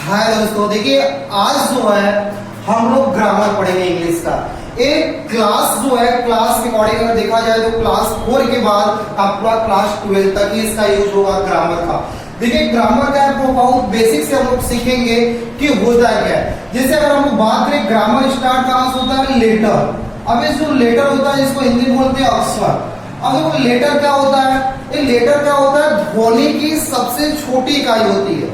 हाय दोस्तों, देखिए आज जो है हम लोग ग्रामर पढ़ेंगे इंग्लिश का। एक क्लास जो है, क्लास के अकॉर्डिंग अगर देखा जाए तो क्लास 4 के बाद आपका क्लास 12 तक ही इसका यूज होगा ग्रामर का। देखिए ग्रामर का है बहुत बेसिक से हम लोग सीखेंगे कि होता है क्या है। जैसे अगर हम लोग बात करें ग्रामर स्टार्ट कहाँ से होता है, लेटर। अब ये जो लेटर होता है इसको हिंदी में बोलते हैं अक्षर। अब देखो लेटर क्या होता है, ये लेटर क्या होता है, ध्वनि की सबसे छोटी इकाई होती है।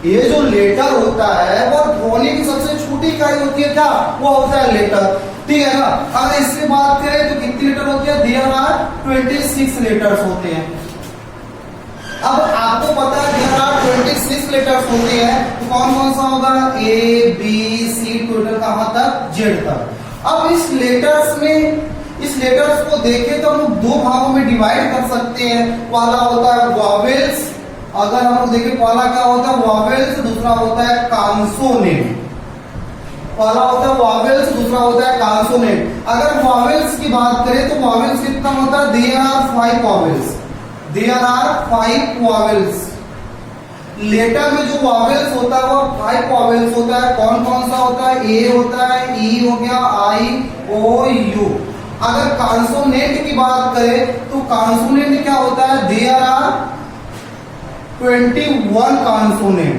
ये जो लेटर होता है वो ध्वनि की सबसे छोटी इकाई होती है, क्या वो होता है लेटर, ठीक है ना। अगर इसकी बात करें तो कितनी लेटर होती है, देयर आर 26 लेटर्स होते हैं। अब आपको पता है देयर आर 26 लेटर्स होते हैं, तो कौन कौन सा होगा, ए बी सी टोटल कहां तक, जेड तक। अब इस लेटर्स को देखें तो हम लोग दो भागों में डिवाइड कर सकते हैं। पहला होता है वॉवेल्स, अगर हम लोग देखें पहला क्या होता है वॉवेल्स, दूसरा होता है कॉन्सोनेंट। पहला होता है वॉवेल्स, दूसरा होता है कॉन्सोनेंट। अगर वॉवेल्स की बात करें तो वॉवेल्स कितना होता है, there are 5 vowels, there are 5 vowels. Letter में जो वॉवेल्स होता है वो 5 वॉवेल्स होता है। कौन कौन सा होता है, ए होता है, ई हो गया, आई, ओ, यू। अगर कॉन्सोनेंट की बात करें तो कॉन्सोनेंट क्या होता है, there are 21 consonant,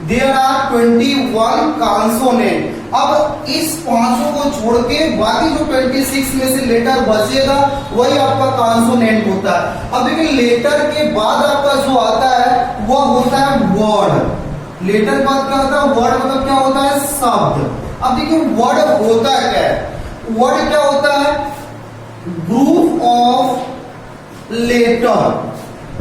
there are 21 consonant. अब इस पांचों को छोड़ के बाकी जो 26 में से लेटर बचेगा वही आपका कॉन्सोनेंट होता है। अब देखिए लेटर के बाद आपका जो आता है वह होता है वर्ड। लेटर के बाद क्या होता है, वर्ड मतलब क्या होता है, शब्द। अब देखिए वर्ड होता है क्या है, वर्ड क्या होता है, ग्रुप ऑफ लेटर।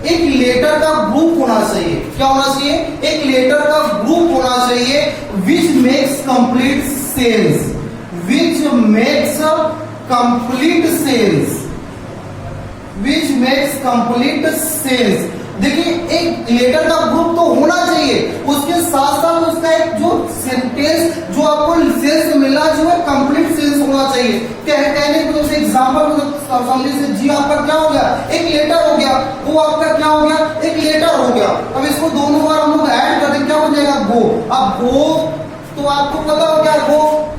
एक लेटर का ग्रुप होना चाहिए, क्या होना चाहिए, एक लेटर का ग्रुप होना चाहिए which makes complete sense, which makes complete sense, which makes complete sense. देखिए एक लेटर का ग्रुप तो होना चाहिए, उसके साथ साथ उसका एक जो सेंटेंस जो आपको सेंस मिलना चाहिए कंप्लीट सेंस होना चाहिए। कहने को जैसे एग्जांपल समझने से, जी आपका क्या हो गया, एक लेटर हो गया, वो आपका क्या हो गया, एक लेटर हो गया। अब इसको दोनों बार हम लोग ऐड कर दें, क्या हो जाएगा, गो। अब गो तो आपको पता हो गया,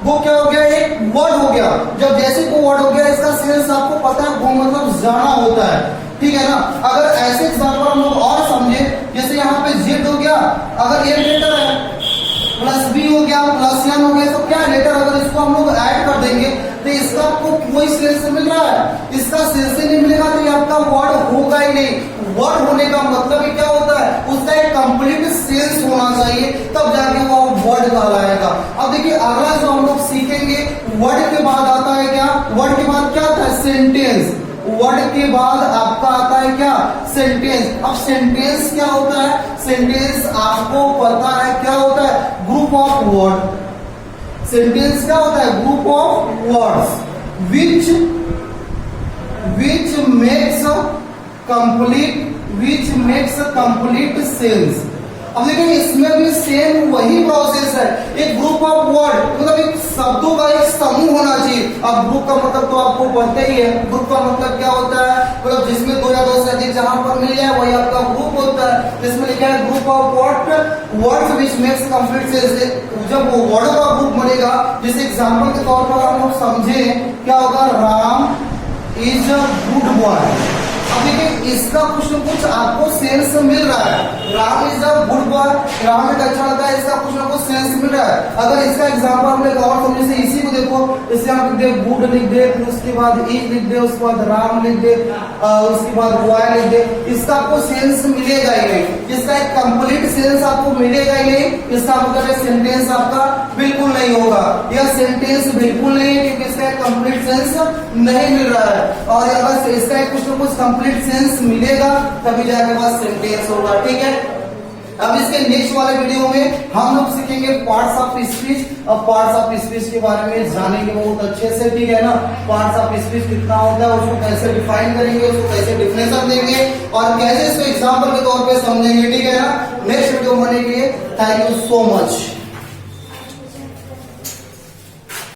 गो क्या हो गया, एक वर्ड हो गया। जब जैसे को वर्ड हो गया इसका सेंस आपको पता है, गो मतलब जाना होता है, ठीक है ना। अगर ऐसे एग्जांपल हम लोग और समझे, जैसे यहाँ पे जेड हो गया, अगर ये लेटर है, प्लस बी हो गया, प्लस एन हो गया, तो क्या लेटर, अगर इसको हम लोग ऐड कर देंगे तो इसका आपको कोई सेंस मिल रहा है, इसका सेंस ही नहीं मिलेगा तो ये आपका वर्ड होगा ही नहीं। वर्ड होने का मतलब ही क्या होता है, उसका एक कंप्लीट सेंस होना चाहिए, तब जाके वो वर्ड कहलाएगा। अब देखिए अगला जो हम लोग सीखेंगे, वर्ड के बाद आता है क्या, वर्ड के बाद क्या आता है, सेंटेंस। वर्ड के बाद आपका आता है क्या, सेंटेंस। अब सेंटेंस क्या होता है, सेंटेंस आपको पता है क्या होता है, ग्रुप ऑफ वर्ड। सेंटेंस क्या होता है, group of words which makes complete sense. अब देखिए इसमें भी सेम वही प्रोसेस है, एक ग्रुप ऑफ वर्ड मतलब एक शब्दों का एक समूह होना चाहिए। अब ग्रुप का मतलब तो आपको पता ही है, ग्रुप का मतलब क्या होता है, मतलब जिसमें दो या दो से अधिक जहां पर मिल जाए वही आपका ग्रुप होता है। जिसमें लिखा है group of words which makes complete sense. जब वो वर्ड का ग्रुप बनेगा, जैसे एग्जांपल के तौर पर हम लोग समझे, क्या होगा, Ram is a good boy. अब देखिए इसका कुछ न कुछ आपको सेंस मिल रहा है, Ram is a good boy, Ram एक अच्छा लगता है, इसका कुछ न कुछ सेंस मिल रहा है। अगर इसका एग्जांपल हम लोग और समझे से, इसी को देखो, इससे हम लिख दे गुड लिख दे, फिर उसके बाद इज लिख दे, उसके बाद राम लिख दे, उसके बाद बॉय लिख दे, इसका आपको सेंस मिलेगा ही नहीं। इसका एक कंप्लीट सेंस आपको मिलेगा ही नहीं, इसका मतलब सेंटेंस आपका बिल्कुल नहीं होगा। यह सेंटेंस बिल्कुल नहीं है क्योंकि इसका एक कंप्लीट सेंस नहीं मिल रहा है। और अगर इसका कुछ न कुछ कंप्लीट सेंस मिलेगा तभी जाके बाद सेंटेंस होगा, ठीक है। अब इसके नेक्स्ट वाले वीडियो में हम लोग सीखेंगे पार्ट्स ऑफ स्पीच। अब पार्ट्स ऑफ स्पीच के बारे में जानेंगे बहुत अच्छे से, ठीक है ना। पार्ट्स ऑफ स्पीच कितना होता है, उसको कैसे डिफाइन करेंगे, उसको कैसे डिफिनेशन देंगे और कैसे इसको एग्जांपल के तौर पे समझेंगे, ठीक है ना। नेक्स्ट वीडियो बनने के लिए थैंक यू सो मच।